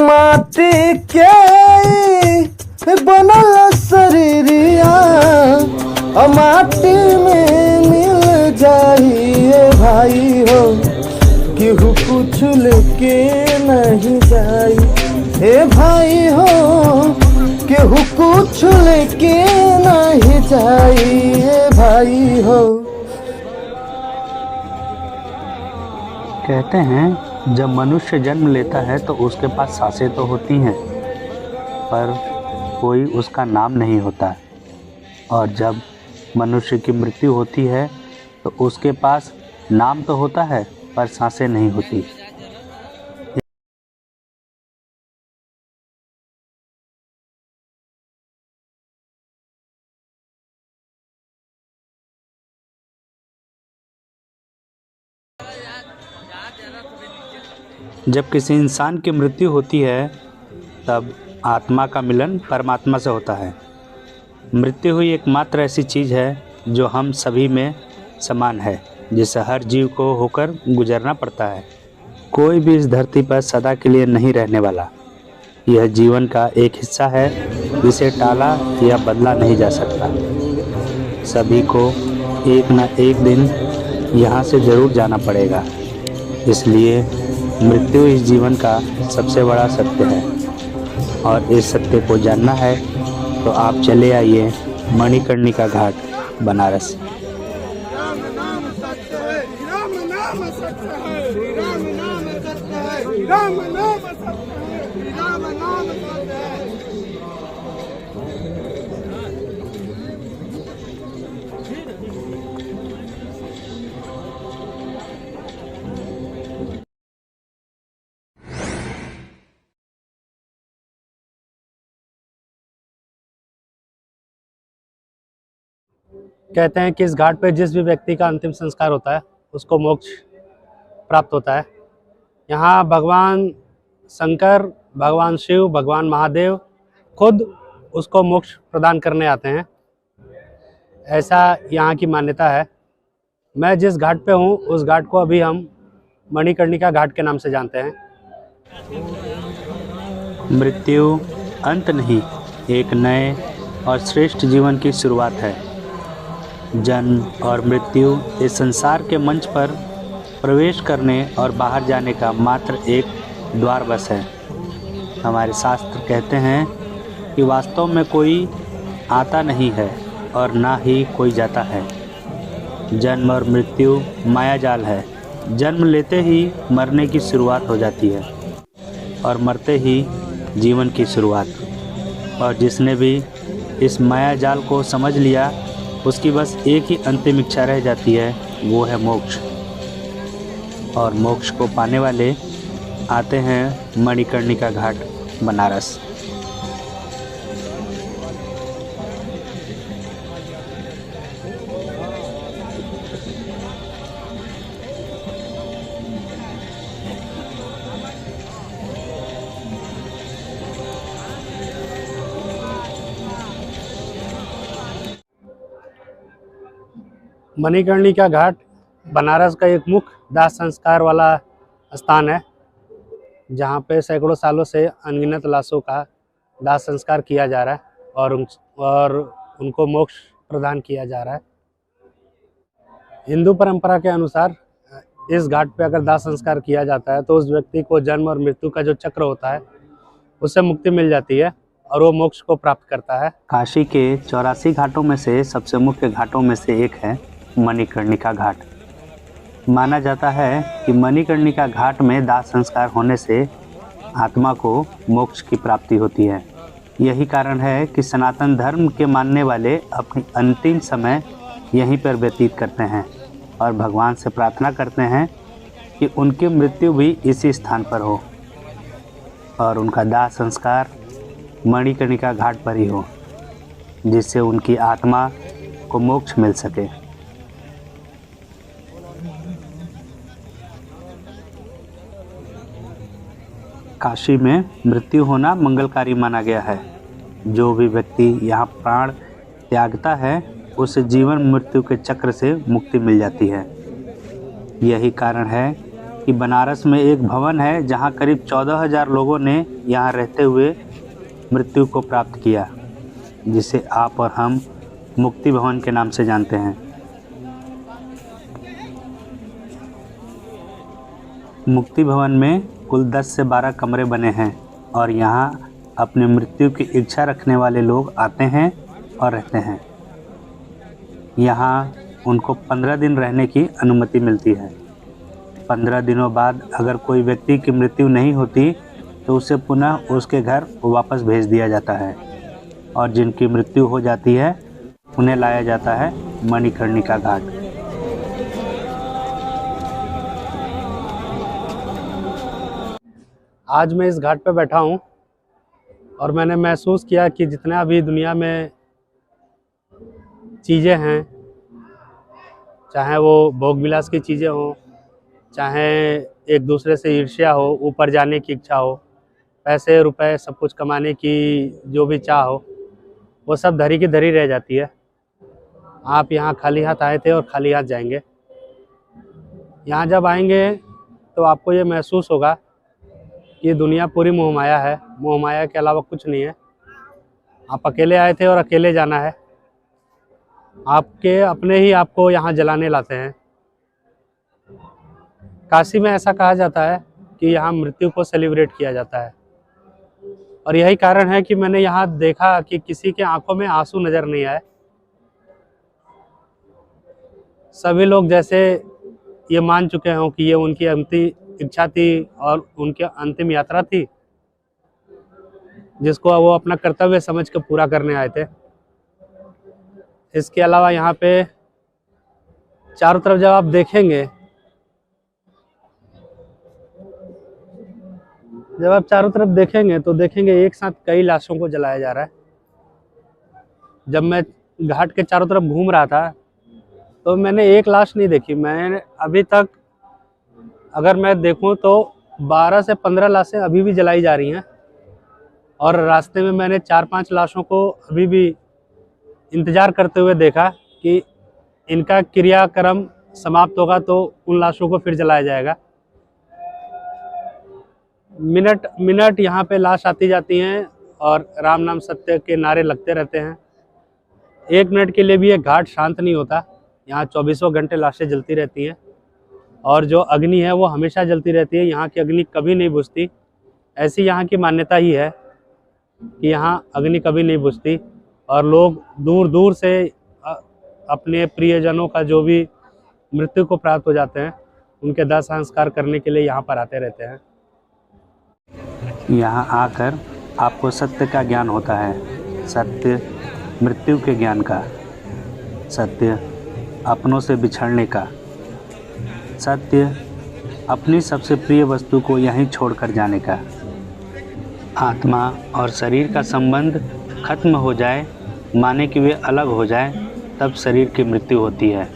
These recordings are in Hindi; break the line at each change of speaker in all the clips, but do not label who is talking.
माटी के बनल शरीरिया माटी में मिल जाइए भाई हो, केहू कुछ लेके नहीं जाई। हे भाई हो, केहू कुछ लेके नहीं जाई। हे भाई हो।
कहते हैं जब मनुष्य जन्म लेता है तो उसके पास सांसें तो होती हैं, पर कोई उसका नाम नहीं होता। और जब मनुष्य की मृत्यु होती है तो उसके पास नाम तो होता है पर सांसें नहीं होती। जब किसी इंसान की मृत्यु होती है तब आत्मा का मिलन परमात्मा से होता है। मृत्यु हुई एकमात्र ऐसी चीज़ है जो हम सभी में समान है, जिसे हर जीव को होकर गुजरना पड़ता है। कोई भी इस धरती पर सदा के लिए नहीं रहने वाला। यह जीवन का एक हिस्सा है जिसे टाला या बदला नहीं जा सकता। सभी को एक न एक दिन यहाँ से ज़रूर जाना पड़ेगा, इसलिए मृत्यु इस जीवन का सबसे बड़ा सत्य है। और इस सत्य को जानना है तो आप चले आइए मणिकर्णिका घाट, बनारस।
राम नाम सत्य है, राम नाम सत्य है, राम नाम सत्य है, राम नाम सत्य है, राम नाम सत्य है।
कहते हैं कि इस घाट पे जिस भी व्यक्ति का अंतिम संस्कार होता है उसको मोक्ष प्राप्त होता है। यहाँ भगवान शंकर, भगवान शिव, भगवान महादेव खुद उसको मोक्ष प्रदान करने आते हैं, ऐसा यहाँ की मान्यता है। मैं जिस घाट पे हूँ उस घाट को अभी हम मणिकर्णिका घाट के नाम से जानते हैं।
मृत्यु अंत नहीं, एक नए और श्रेष्ठ जीवन की शुरुआत है। जन्म और मृत्यु इस संसार के मंच पर प्रवेश करने और बाहर जाने का मात्र एक द्वार बस है। हमारे शास्त्र कहते हैं कि वास्तव में कोई आता नहीं है और ना ही कोई जाता है। जन्म और मृत्यु मायाजाल है। जन्म लेते ही मरने की शुरुआत हो जाती है और मरते ही जीवन की शुरुआत। और जिसने भी इस मायाजाल को समझ लिया उसकी बस एक ही अंतिम इच्छा रह जाती है, वो है मोक्ष। और मोक्ष को पाने वाले आते हैं मणिकर्णिका घाट, बनारस।
मणिकर्णिका घाट बनारस का एक मुख्य दाह संस्कार वाला स्थान है, जहाँ पे सैकड़ों सालों से अनगिनत लाशों का दाह संस्कार किया जा रहा है और उनको मोक्ष प्रदान किया जा रहा है। हिंदू परंपरा के अनुसार इस घाट पे अगर दाह संस्कार किया जाता है तो उस व्यक्ति को जन्म और मृत्यु का जो चक्र होता है उससे मुक्ति मिल जाती है और वो मोक्ष को प्राप्त करता है।
काशी के 84 घाटों में से सबसे मुख्य घाटों में से एक है मणिकर्णिका घाट। माना जाता है कि मणिकर्णिका घाट में दाह संस्कार होने से आत्मा को मोक्ष की प्राप्ति होती है। यही कारण है कि सनातन धर्म के मानने वाले अपनी अंतिम समय यहीं पर व्यतीत करते हैं और भगवान से प्रार्थना करते हैं कि उनकी मृत्यु भी इसी स्थान पर हो और उनका दाह संस्कार मणिकर्णिका घाट पर ही हो, जिससे उनकी आत्मा को मोक्ष मिल सके। काशी में मृत्यु होना मंगलकारी माना गया है। जो भी व्यक्ति यहाँ प्राण त्यागता है उसे जीवन मृत्यु के चक्र से मुक्ति मिल जाती है। यही कारण है कि बनारस में एक भवन है जहाँ करीब 14,000 लोगों ने यहाँ रहते हुए मृत्यु को प्राप्त किया, जिसे आप और हम मुक्ति भवन के नाम से जानते हैं। मुक्ति भवन में कुल 10 से 12 कमरे बने हैं और यहाँ अपनी मृत्यु की इच्छा रखने वाले लोग आते हैं और रहते हैं। यहाँ उनको 15 दिन रहने की अनुमति मिलती है। 15 दिनों बाद अगर कोई व्यक्ति की मृत्यु नहीं होती तो उसे पुनः उसके घर वापस भेज दिया जाता है और जिनकी मृत्यु हो जाती है उन्हें लाया जाता है मणिकर्णिका घाट।
आज मैं इस घाट पर बैठा हूँ और मैंने महसूस किया कि जितना भी दुनिया में चीज़ें हैं, चाहे वो भोग विलास की चीज़ें हों, चाहे एक दूसरे से ईर्ष्या हो, ऊपर जाने की इच्छा हो, पैसे रुपए सब कुछ कमाने की जो भी चाह हो, वो सब धरी की धरी रह जाती है। आप यहाँ खाली हाथ आए थे और खाली हाथ जाएंगे। यहाँ जब आएंगे तो आपको ये महसूस होगा कि दुनिया पूरी मोहमाया है, मोहमाया के अलावा कुछ नहीं है। आप अकेले आए थे और अकेले जाना है। आपके अपने ही आपको यहाँ जलाने लाते हैं। काशी में ऐसा कहा जाता है कि यहाँ मृत्यु को सेलिब्रेट किया जाता है और यही कारण है कि मैंने यहाँ देखा कि किसी के आंखों में आंसू नज़र नहीं आए। सभी लोग जैसे ये मान चुके हों कि ये उनकी अंतिम इच्छा थी और उनकी अंतिम यात्रा थी, जिसको वो अपना कर्तव्य समझ के पूरा करने आए थे। इसके अलावा यहाँ पे चारों तरफ जब आप देखेंगे, तो देखेंगे एक साथ कई लाशों को जलाया जा रहा है। जब मैं घाट के चारों तरफ घूम रहा था तो मैंने एक लाश नहीं देखी। मैंने अभी तक अगर मैं देखूं तो 12 से 15 लाशें अभी भी जलाई जा रही हैं और रास्ते में मैंने 4-5 लाशों को अभी भी इंतज़ार करते हुए देखा कि इनका क्रियाक्रम समाप्त होगा तो उन लाशों को फिर जलाया जाएगा। मिनट मिनट यहाँ पे लाश आती जाती हैं और राम नाम सत्य के नारे लगते रहते हैं। 1 मिनट के लिए भी ये घाट शांत नहीं होता। यहाँ 24 घंटे लाशें जलती रहती हैं और जो अग्नि है वो हमेशा जलती रहती है। यहाँ की अग्नि कभी नहीं बुझती। ऐसी यहाँ की मान्यता ही है कि यहाँ अग्नि कभी नहीं बुझती और लोग दूर दूर से अपने प्रियजनों का जो भी मृत्यु को प्राप्त हो जाते हैं उनके दाह संस्कार करने के लिए यहाँ पर आते रहते हैं।
यहाँ आकर आपको सत्य का ज्ञान होता है, सत्य मृत्यु के ज्ञान का, सत्य अपनों से बिछड़ने का, सत्य अपनी सबसे प्रिय वस्तु को यहीं छोड़कर जाने का। आत्मा और शरीर का संबंध खत्म हो जाए, माने कि वे अलग हो जाए, तब शरीर की मृत्यु होती है।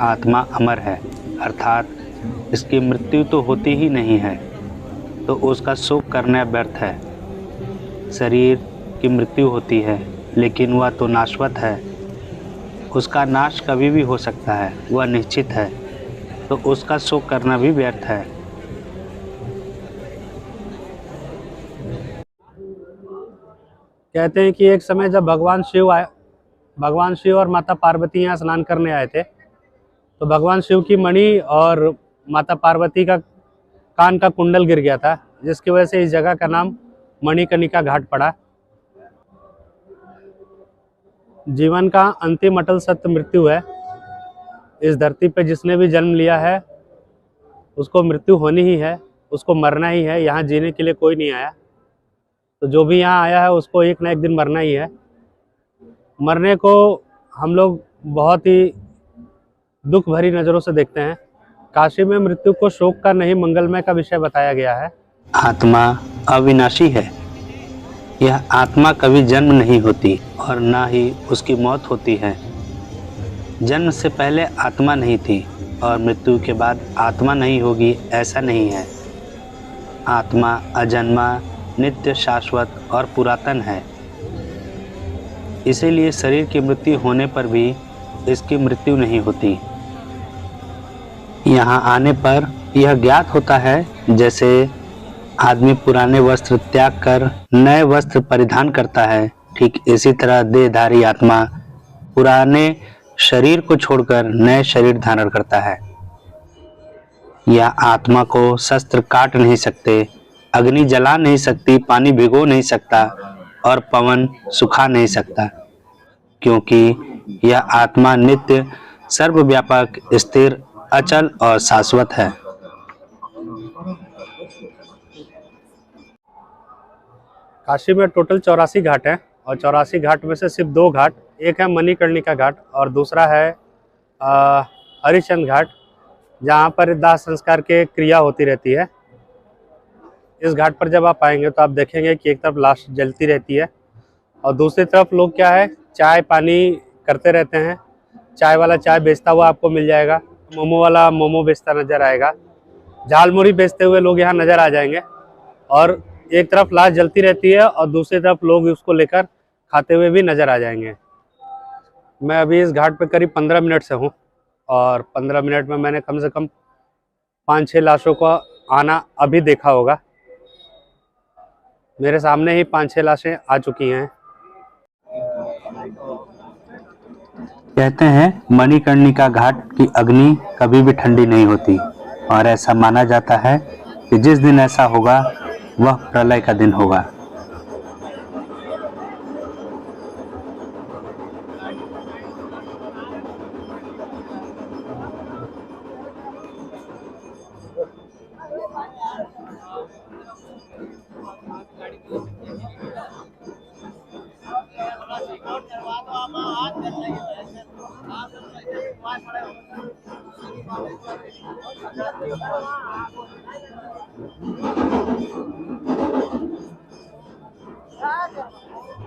आत्मा अमर है, अर्थात इसकी मृत्यु तो होती ही नहीं है, तो उसका शोक करना व्यर्थ है। शरीर की मृत्यु होती है लेकिन वह तो नाशवत है, उसका नाश कभी भी हो सकता है, वह निश्चित है, तो उसका शोक करना भी व्यर्थ है।
कहते हैं कि एक समय जब भगवान शिव और माता पार्वती यहाँ स्नान करने आए थे तो भगवान शिव की मणि और माता पार्वती का कान का कुंडल गिर गया था, जिसकी वजह से इस जगह का नाम मणिकर्णिका घाट पड़ा। जीवन का अंतिम अटल सत्य मृत्यु है। इस धरती पे जिसने भी जन्म लिया है उसको मृत्यु होनी ही है, उसको मरना ही है। यहाँ जीने के लिए कोई नहीं आया, तो जो भी यहाँ आया है उसको एक ना एक दिन मरना ही है। मरने को हम लोग बहुत ही दुख भरी नज़रों से देखते हैं। काशी में मृत्यु को शोक का नहीं मंगलमय का विषय बताया गया है।
आत्मा अविनाशी है। यह आत्मा कभी जन्म नहीं होती और ना ही उसकी मौत होती है। जन्म से पहले आत्मा नहीं थी और मृत्यु के बाद आत्मा नहीं होगी, ऐसा नहीं है। आत्मा अजन्मा, नित्य, शाश्वत और पुरातन है। इसीलिए शरीर की मृत्यु होने पर भी इसकी मृत्यु नहीं होती। यहाँ आने पर यह ज्ञात होता है जैसे आदमी पुराने वस्त्र त्याग कर नए वस्त्र परिधान करता है, ठीक इसी तरह देहधारी आत्मा पुराने शरीर को छोड़कर नए शरीर धारण करता है। यह आत्मा को शस्त्र काट नहीं सकते, अग्नि जला नहीं सकती, पानी भिगो नहीं सकता और पवन सुखा नहीं सकता, क्योंकि यह आत्मा नित्य सर्वव्यापक, स्थिर, अचल और शाश्वत है।
काशी में टोटल 84 घाट हैं और 84 घाट में से सिर्फ 2 घाट, एक है मणिकर्णिका घाट और दूसरा है हरिश्चंद्र घाट, जहाँ पर दाह संस्कार के क्रिया होती रहती है। इस घाट पर जब आप आएंगे तो आप देखेंगे कि एक तरफ लाश जलती रहती है और दूसरी तरफ लोग क्या है चाय पानी करते रहते हैं। चाय वाला चाय बेचता हुआ आपको मिल जाएगा, मोमो वाला मोमो बेचता नजर आएगा, झालमुड़ी बेचते हुए लोग यहाँ नजर आ जाएंगे और एक तरफ लाश जलती रहती है और दूसरी तरफ लोग उसको लेकर खाते हुए भी नजर आ जाएंगे। मैं अभी इस घाट पे करीब 15 मिनट से हूँ और 15 मिनट में मैंने कम से कम 5-6 लाशों को आना अभी देखा होगा। मेरे सामने ही 5-6 लाशें आ चुकी हैं।
कहते हैं मणिकर्णिका घाट की अग्नि कभी भी ठंडी नहीं होती और ऐसा माना जाता है कि जिस दिन ऐसा होगा वह प्रलय का दिन होगा।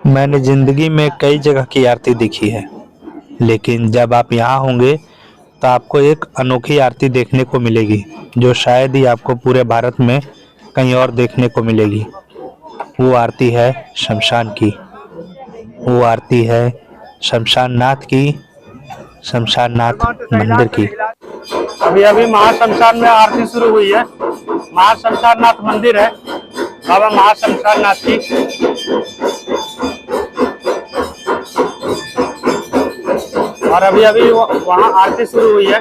मैंने जिंदगी में कई जगह की आरती देखी है, लेकिन जब आप यहाँ होंगे तो आपको एक अनोखी आरती देखने को मिलेगी जो शायद ही आपको पूरे भारत में कहीं और देखने को मिलेगी। वो आरती है शमशान की, वो आरती है शमशान नाथ की, शमशान नाथ मंदिर की।
अभी अभी महाशमशान में आरती शुरू हुई है। महाशमशान नाथ मंदिर है, बाबा महाशमशान नाथ की। और अभी अभी वहाँ आरती शुरू हुई है।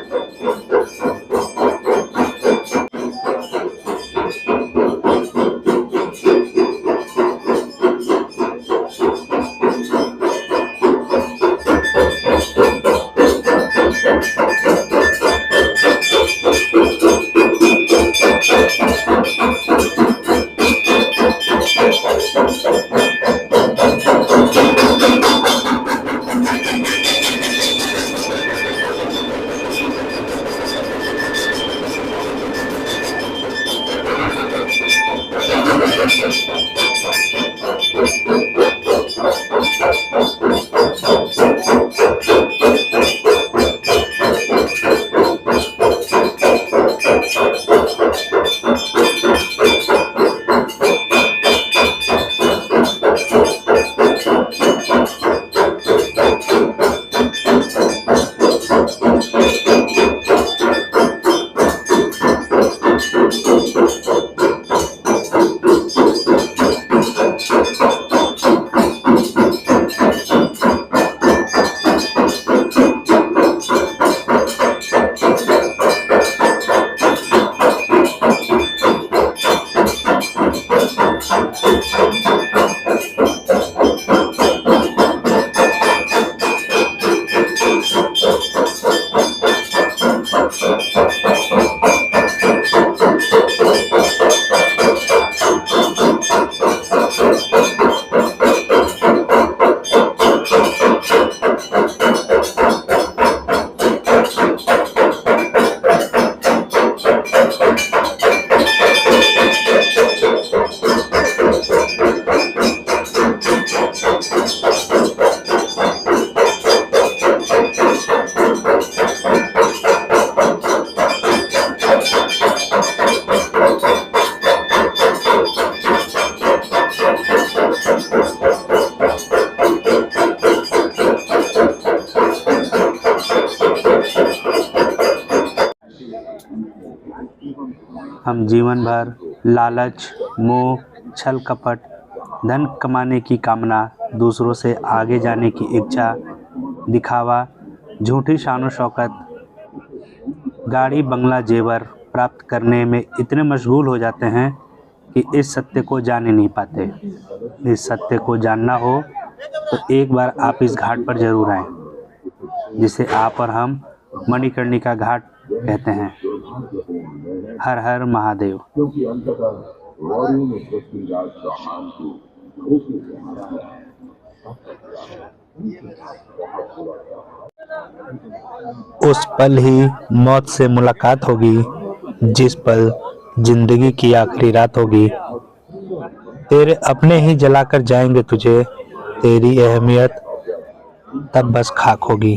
हम जीवन भर लालच, मोह, छल कपट, धन कमाने की कामना, दूसरों से आगे जाने की इच्छा, दिखावा, झूठी शान शौकत, गाड़ी बंगला जेवर प्राप्त करने में इतने मशगूल हो जाते हैं कि इस सत्य को जान ही नहीं पाते। इस सत्य को जानना हो तो एक बार आप इस घाट पर जरूर आएं, जिसे आप और हम मणिकर्णिका घाट कहते हैं। हर हर महादेव।
क्योंकि अंततः रॉरियों में पृथ्वीराज चौहान की धोखे से हमारा
उस पल ही मौत से मुलाकात होगी, जिस पल जिंदगी की आखिरी रात होगी। तेरे अपने ही जलाकर जाएंगे तुझे, तेरी अहमियत तब बस खाक होगी।